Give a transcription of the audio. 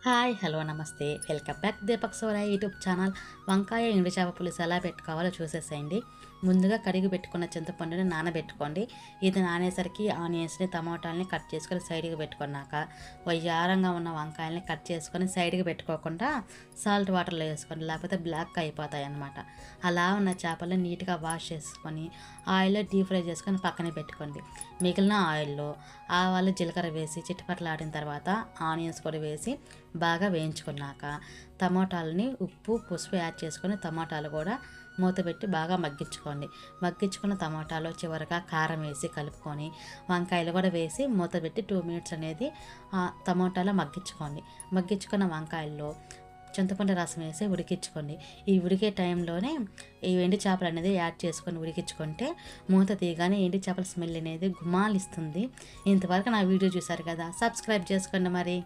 Hi hello నమస్తే welcome back Deepak Sorai YouTube channel. వంకాయ ఎండు చేప పులుసు ఎలా పెట్టుకోవాలో చూసేసేయండి. ముందుగా కడిగి పెట్టుకున్న చింతపండుని నానబెట్టుకోండి. ఇది నానేసరికి ఆనియన్స్ని టమాటాలని కట్ చేసుకొని సైడ్కి పెట్టుకున్నాక వయ్యారంగా ఉన్న వంకాయలని కట్ చేసుకొని సైడ్కి పెట్టుకోకుండా సాల్ట్ వాటర్లో వేసుకోండి, లేకపోతే బ్లాక్ అయిపోతాయి అన్నమాట. అలా ఉన్న చేపలను నీట్గా వాష్ చేసుకొని ఆయిల్లో డీప్ ఫ్రై చేసుకొని పక్కనే పెట్టుకోండి. మిగిలిన ఆయిల్లో ఆవాలు జీలకర్ర వేసి చిటపటలాడిన తర్వాత ఆనియన్స్ కూడా వేసి బాగా వేయించుకున్నాక టమాటాలని ఉప్పు పసుపు యాడ్ చేసుకొని టమాటాలు కూడా మూత పెట్టి బాగా మగ్గించుకోండి. మగ్గించుకున్న టమాటాలు చివరగా కారం వేసి కలుపుకొని వంకాయలు కూడా వేసి మూత పెట్టి 2 మినిట్స్ అనేది టమాటాలో మగ్గించుకోండి. మగ్గించుకున్న వంకాయల్లో చింతపండు రసం వేసి ఉడికించుకోండి. ఈ ఉడికే టైంలోనే ఈ ఎండు చేపలు అనేది యాడ్ చేసుకొని ఉడికించుకుంటే మూత తీయగానే ఎండు చేపల స్మెల్ అనేది గుమాలిస్తుంది. ఇంతవరకు నా వీడియో చూసారు కదా, సబ్స్క్రైబ్ చేసుకోండి మరి.